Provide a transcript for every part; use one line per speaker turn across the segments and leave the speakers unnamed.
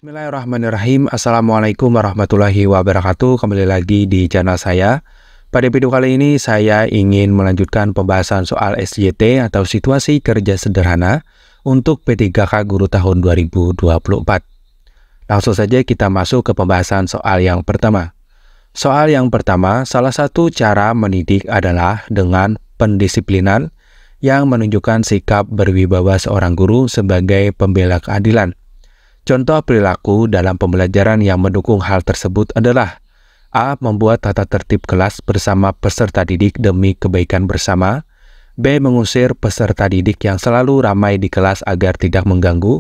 Bismillahirrahmanirrahim. Assalamualaikum warahmatullahi wabarakatuh. Kembali lagi di channel saya. Pada video kali ini saya ingin melanjutkan pembahasan soal SJT atau situasi kerja sederhana untuk P3K Guru tahun 2024. Langsung saja kita masuk ke pembahasan soal yang pertama. Soal yang pertama, salah satu cara mendidik adalah dengan pendisiplinan yang menunjukkan sikap berwibawa seorang guru sebagai pembela keadilan. Contoh perilaku dalam pembelajaran yang mendukung hal tersebut adalah A. Membuat tata tertib kelas bersama peserta didik demi kebaikan bersama. B. Mengusir peserta didik yang selalu ramai di kelas agar tidak mengganggu.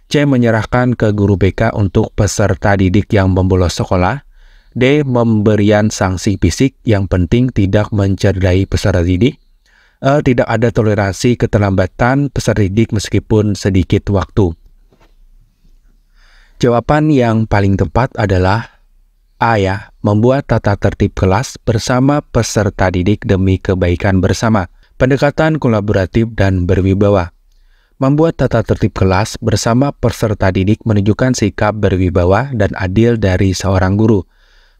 C. Menyerahkan ke guru BK untuk peserta didik yang membolos sekolah. D. Memberian sanksi fisik, yang penting tidak mencederai peserta didik. E. Tidak ada toleransi keterlambatan peserta didik meskipun sedikit waktu. Jawaban yang paling tepat adalah A ya, membuat tata tertib kelas bersama peserta didik demi kebaikan bersama. Pendekatan kolaboratif dan berwibawa. Membuat tata tertib kelas bersama peserta didik menunjukkan sikap berwibawa dan adil dari seorang guru.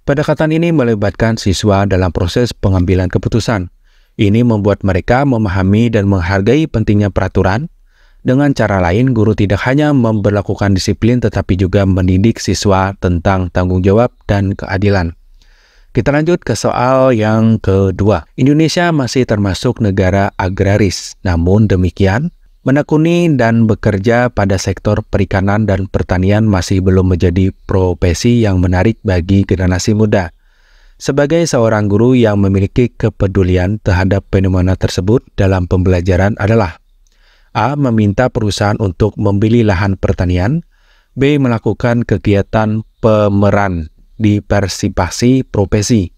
Pendekatan ini melibatkan siswa dalam proses pengambilan keputusan. Ini membuat mereka memahami dan menghargai pentingnya peraturan. Dengan cara lain, guru tidak hanya memberlakukan disiplin tetapi juga mendidik siswa tentang tanggung jawab dan keadilan. Kita lanjut ke soal yang kedua. Indonesia masih termasuk negara agraris. Namun demikian, menekuni dan bekerja pada sektor perikanan dan pertanian masih belum menjadi profesi yang menarik bagi generasi muda. Sebagai seorang guru yang memiliki kepedulian terhadap fenomena tersebut dalam pembelajaran adalah A. Meminta perusahaan untuk membeli lahan pertanian. B. Melakukan kegiatan pemeran diversifikasi profesi.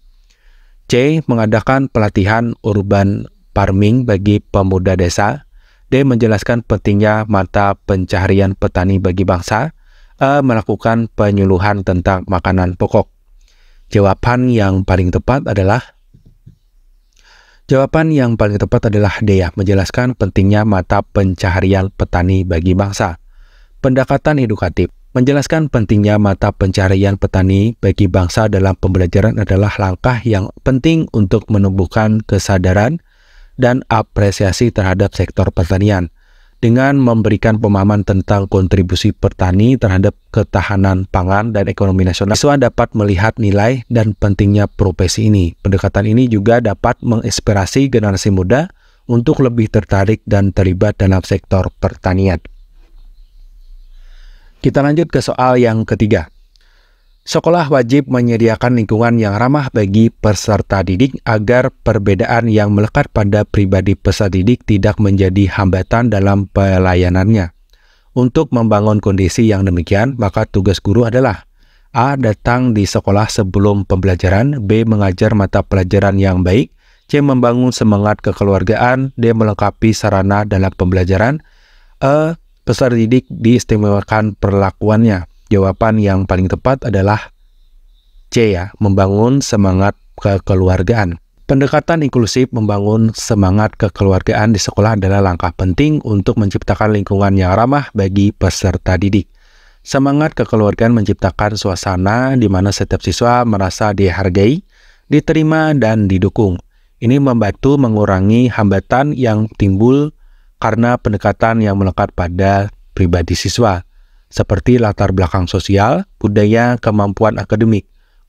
C. Mengadakan pelatihan urban farming bagi pemuda desa. D. Menjelaskan pentingnya mata pencaharian petani bagi bangsa. E. Melakukan penyuluhan tentang makanan pokok. Jawaban yang paling tepat adalah D ya, menjelaskan pentingnya mata pencaharian petani bagi bangsa. Pendekatan edukatif. Menjelaskan pentingnya mata pencaharian petani bagi bangsa dalam pembelajaran adalah langkah yang penting untuk menumbuhkan kesadaran dan apresiasi terhadap sektor pertanian. Dengan memberikan pemahaman tentang kontribusi petani terhadap ketahanan pangan dan ekonomi nasional, siswa dapat melihat nilai dan pentingnya profesi ini. Pendekatan ini juga dapat menginspirasi generasi muda untuk lebih tertarik dan terlibat dalam sektor pertanian. Kita lanjut ke soal yang ketiga. Sekolah wajib menyediakan lingkungan yang ramah bagi peserta didik agar perbedaan yang melekat pada pribadi peserta didik tidak menjadi hambatan dalam pelayanannya. Untuk membangun kondisi yang demikian, maka tugas guru adalah A. Datang di sekolah sebelum pembelajaran. B. Mengajar mata pelajaran yang baik. C. Membangun semangat kekeluargaan. D. Melengkapi sarana dalam pembelajaran. E. Peserta didik diistimewakan perlakuannya. Jawaban yang paling tepat adalah C ya, membangun semangat kekeluargaan. Pendekatan inklusif membangun semangat kekeluargaan di sekolah adalah langkah penting untuk menciptakan lingkungan yang ramah bagi peserta didik. Semangat kekeluargaan menciptakan suasana di mana setiap siswa merasa dihargai, diterima, dan didukung. Ini membantu mengurangi hambatan yang timbul karena pendekatan yang melekat pada pribadi siswa, seperti latar belakang sosial, budaya, kemampuan akademik.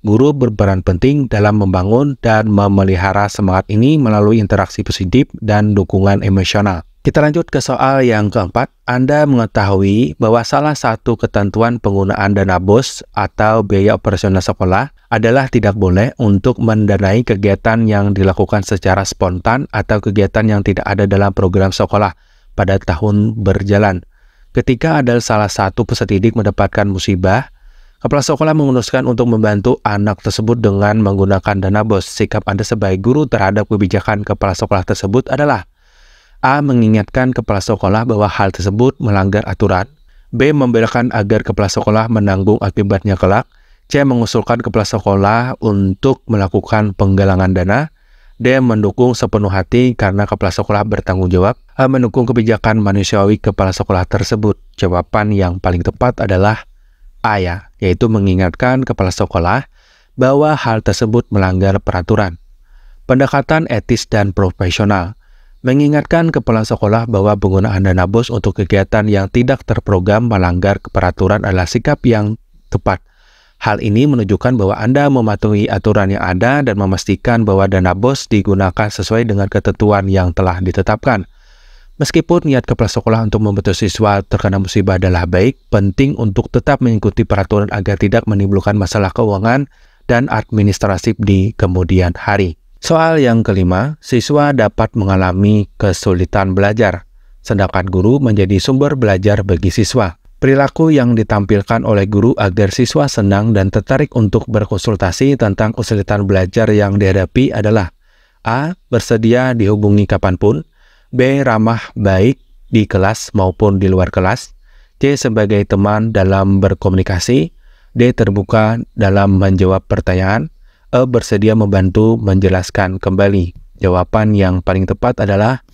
Guru berperan penting dalam membangun dan memelihara semangat ini melalui interaksi positif dan dukungan emosional. Kita lanjut ke soal yang keempat. Anda mengetahui bahwa salah satu ketentuan penggunaan dana BOS atau biaya operasional sekolah adalah tidak boleh untuk mendanai kegiatan yang dilakukan secara spontan atau kegiatan yang tidak ada dalam program sekolah pada tahun berjalan. Ketika ada salah satu peserta didik mendapatkan musibah, kepala sekolah memutuskan untuk membantu anak tersebut dengan menggunakan dana BOS. Sikap Anda sebagai guru terhadap kebijakan kepala sekolah tersebut adalah A. Mengingatkan kepala sekolah bahwa hal tersebut melanggar aturan. B. Membedakan agar kepala sekolah menanggung akibatnya kelak. C. Mengusulkan kepala sekolah untuk melakukan penggalangan dana. D. Mendukung sepenuh hati karena kepala sekolah bertanggung jawab. A. Mendukung kebijakan manusiawi kepala sekolah tersebut. Jawaban yang paling tepat adalah A ya, yaitu mengingatkan kepala sekolah bahwa hal tersebut melanggar peraturan. Pendekatan etis dan profesional. Mengingatkan kepala sekolah bahwa penggunaan dana BOS untuk kegiatan yang tidak terprogram melanggar peraturan adalah sikap yang tepat. Hal ini menunjukkan bahwa Anda mematuhi aturan yang ada dan memastikan bahwa dana BOS digunakan sesuai dengan ketentuan yang telah ditetapkan. Meskipun niat kepala sekolah untuk membantu siswa terkena musibah adalah baik, penting untuk tetap mengikuti peraturan agar tidak menimbulkan masalah keuangan dan administratif di kemudian hari. Soal yang kelima, siswa dapat mengalami kesulitan belajar, sedangkan guru menjadi sumber belajar bagi siswa. Perilaku yang ditampilkan oleh guru agar siswa senang dan tertarik untuk berkonsultasi tentang kesulitan belajar yang dihadapi adalah A. Bersedia dihubungi kapanpun, B. Ramah baik di kelas maupun di luar kelas, C. Sebagai teman dalam berkomunikasi, D. Terbuka dalam menjawab pertanyaan, E. Bersedia membantu menjelaskan kembali. Jawaban yang paling tepat adalah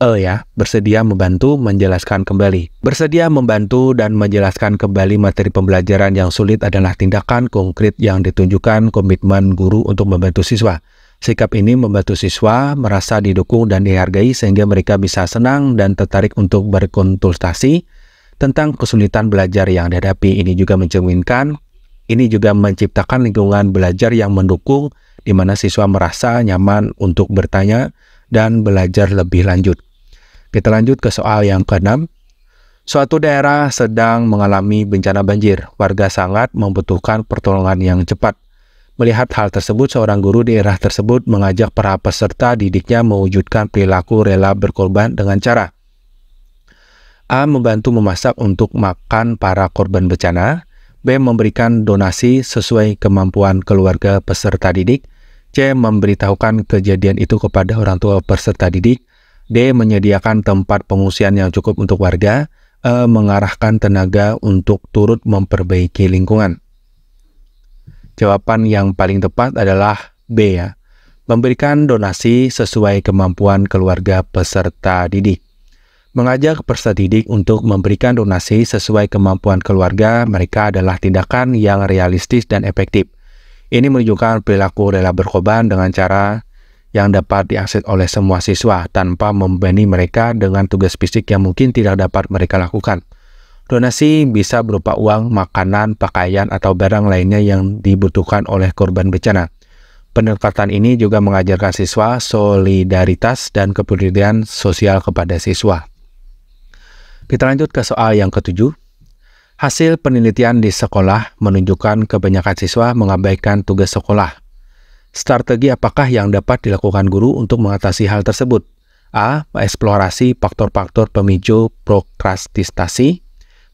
E ya, bersedia membantu menjelaskan kembali. Bersedia membantu dan menjelaskan kembali materi pembelajaran yang sulit adalah tindakan konkret yang ditunjukkan komitmen guru untuk membantu siswa. Sikap ini membantu siswa merasa didukung dan dihargai sehingga mereka bisa senang dan tertarik untuk berkonsultasi tentang kesulitan belajar yang dihadapi. Ini juga menciptakan lingkungan belajar yang mendukung di mana siswa merasa nyaman untuk bertanya dan belajar lebih lanjut. Kita lanjut ke soal yang ke-6. Suatu daerah sedang mengalami bencana banjir. Warga sangat membutuhkan pertolongan yang cepat. Melihat hal tersebut, seorang guru di daerah tersebut mengajak para peserta didiknya mewujudkan perilaku rela berkorban dengan cara A. Membantu memasak untuk makan para korban bencana, B. Memberikan donasi sesuai kemampuan keluarga peserta didik, C. Memberitahukan kejadian itu kepada orang tua peserta didik, D. Menyediakan tempat pengungsian yang cukup untuk warga, E. Mengarahkan tenaga untuk turut memperbaiki lingkungan. Jawaban yang paling tepat adalah B ya, memberikan donasi sesuai kemampuan keluarga peserta didik. Mengajak peserta didik untuk memberikan donasi sesuai kemampuan keluarga mereka adalah tindakan yang realistis dan efektif. Ini menunjukkan perilaku rela berkorban dengan cara yang dapat diakses oleh semua siswa tanpa membebani mereka dengan tugas fisik yang mungkin tidak dapat mereka lakukan. Donasi bisa berupa uang, makanan, pakaian, atau barang lainnya yang dibutuhkan oleh korban bencana. Pendekatan ini juga mengajarkan siswa solidaritas dan kepedulian sosial kepada siswa. Kita lanjut ke soal yang ke-7. Hasil penelitian di sekolah menunjukkan kebanyakan siswa mengabaikan tugas sekolah. Strategi apakah yang dapat dilakukan guru untuk mengatasi hal tersebut? A. Mengeksplorasi faktor-faktor pemicu prokrastinasi,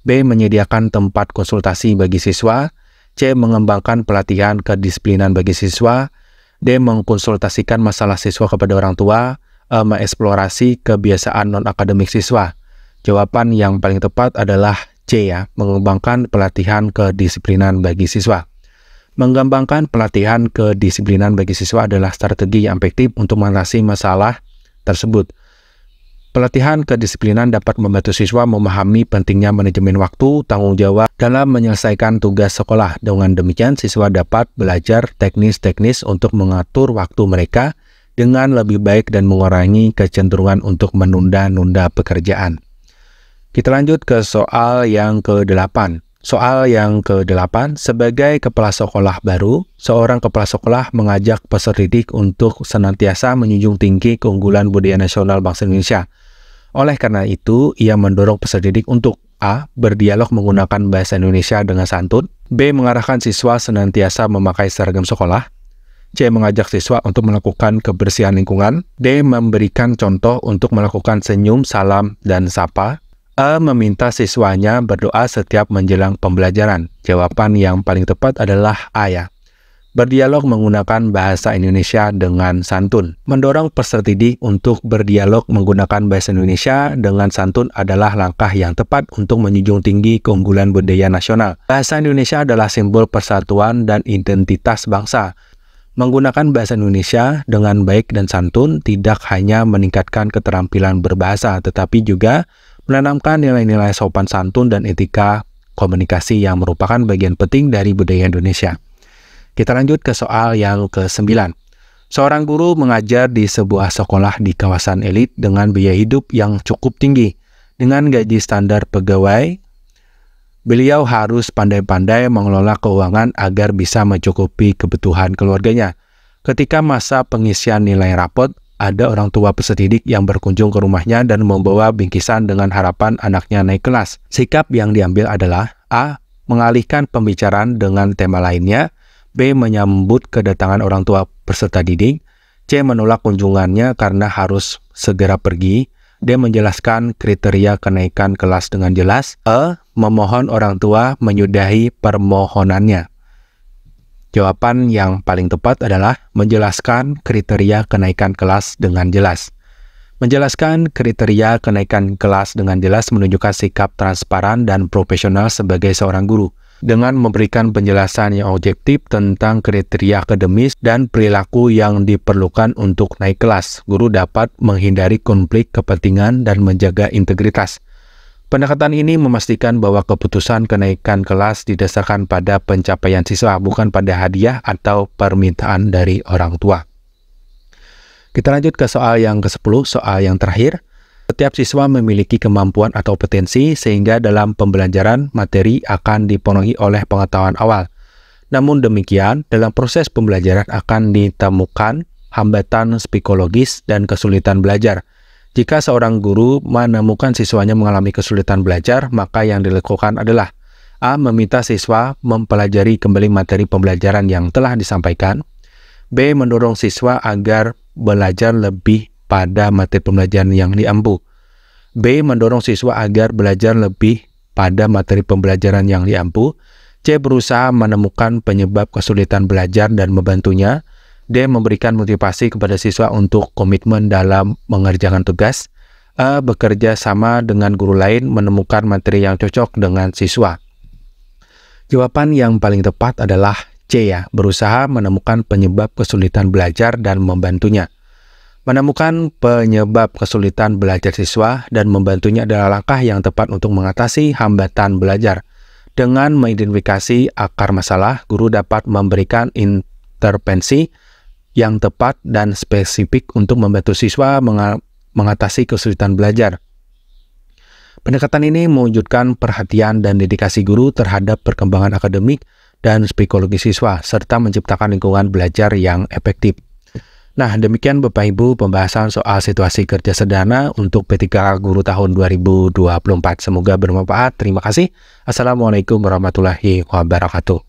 B. Menyediakan tempat konsultasi bagi siswa, C. Mengembangkan pelatihan kedisiplinan bagi siswa, D. Mengkonsultasikan masalah siswa kepada orang tua, E. Mengeksplorasi kebiasaan non-akademik siswa. Jawaban yang paling tepat adalah C ya, mengembangkan pelatihan kedisiplinan bagi siswa. Mengembangkan pelatihan kedisiplinan bagi siswa adalah strategi yang efektif untuk mengatasi masalah tersebut. Pelatihan kedisiplinan dapat membantu siswa memahami pentingnya manajemen waktu, tanggung jawab dalam menyelesaikan tugas sekolah. Dengan demikian, siswa dapat belajar teknis-teknis untuk mengatur waktu mereka dengan lebih baik dan mengurangi kecenderungan untuk menunda-nunda pekerjaan. Kita lanjut ke soal yang ke-8. Soal yang ke-8, sebagai kepala sekolah baru, seorang kepala sekolah mengajak peserta didik untuk senantiasa menjunjung tinggi keunggulan budaya nasional bangsa Indonesia. Oleh karena itu, ia mendorong peserta didik untuk A. Berdialog menggunakan bahasa Indonesia dengan santun, B. Mengarahkan siswa senantiasa memakai seragam sekolah, C. Mengajak siswa untuk melakukan kebersihan lingkungan, D. Memberikan contoh untuk melakukan senyum, salam, dan sapa, E. Meminta siswanya berdoa setiap menjelang pembelajaran. Jawaban yang paling tepat adalah A ya. Berdialog menggunakan bahasa Indonesia dengan santun. Mendorong peserta didik untuk berdialog menggunakan bahasa Indonesia dengan santun adalah langkah yang tepat untuk menjunjung tinggi keunggulan budaya nasional. Bahasa Indonesia adalah simbol persatuan dan identitas bangsa. Menggunakan bahasa Indonesia dengan baik dan santun tidak hanya meningkatkan keterampilan berbahasa, tetapi juga menanamkan nilai-nilai sopan santun dan etika komunikasi yang merupakan bagian penting dari budaya Indonesia. Kita lanjut ke soal yang ke-9. Seorang guru mengajar di sebuah sekolah di kawasan elit dengan biaya hidup yang cukup tinggi. Dengan gaji standar pegawai, beliau harus pandai-pandai mengelola keuangan agar bisa mencukupi kebutuhan keluarganya. Ketika masa pengisian nilai rapot, ada orang tua peserta didik yang berkunjung ke rumahnya dan membawa bingkisan dengan harapan anaknya naik kelas. Sikap yang diambil adalah A. Mengalihkan pembicaraan dengan tema lainnya, B. Menyambut kedatangan orang tua peserta didik, C. Menolak kunjungannya karena harus segera pergi, D. Menjelaskan kriteria kenaikan kelas dengan jelas, E. Memohon orang tua menyudahi permohonannya. Jawaban yang paling tepat adalah menjelaskan kriteria kenaikan kelas dengan jelas. Menjelaskan kriteria kenaikan kelas dengan jelas menunjukkan sikap transparan dan profesional sebagai seorang guru. Dengan memberikan penjelasan yang objektif tentang kriteria akademis dan perilaku yang diperlukan untuk naik kelas, guru dapat menghindari konflik kepentingan dan menjaga integritas. Pendekatan ini memastikan bahwa keputusan kenaikan kelas didasarkan pada pencapaian siswa, bukan pada hadiah atau permintaan dari orang tua. Kita lanjut ke soal yang ke-10, soal yang terakhir. Setiap siswa memiliki kemampuan atau potensi sehingga dalam pembelajaran materi akan dipenuhi oleh pengetahuan awal. Namun demikian, dalam proses pembelajaran akan ditemukan hambatan psikologis dan kesulitan belajar. Jika seorang guru menemukan siswanya mengalami kesulitan belajar, maka yang dilakukan adalah A. Meminta siswa mempelajari kembali materi pembelajaran yang telah disampaikan, B. Mendorong siswa agar belajar lebih pada materi pembelajaran yang diampu, B. Mendorong siswa agar belajar lebih pada materi pembelajaran yang diampu, C. Berusaha menemukan penyebab kesulitan belajar dan membantunya, D. Memberikan motivasi kepada siswa untuk komitmen dalam mengerjakan tugas, E. Bekerja sama dengan guru lain menemukan materi yang cocok dengan siswa. Jawaban yang paling tepat adalah C ya, berusaha menemukan penyebab kesulitan belajar dan membantunya. Menemukan penyebab kesulitan belajar siswa dan membantunya adalah langkah yang tepat untuk mengatasi hambatan belajar. Dengan mengidentifikasi akar masalah, guru dapat memberikan intervensi yang tepat dan spesifik untuk membantu siswa mengatasi kesulitan belajar. Pendekatan ini mewujudkan perhatian dan dedikasi guru terhadap perkembangan akademik dan psikologi siswa, serta menciptakan lingkungan belajar yang efektif. Nah, demikian Bapak Ibu pembahasan soal situasi kerja sederhana untuk P3K Guru tahun 2024. Semoga bermanfaat. Terima kasih. Assalamualaikum warahmatullahi wabarakatuh.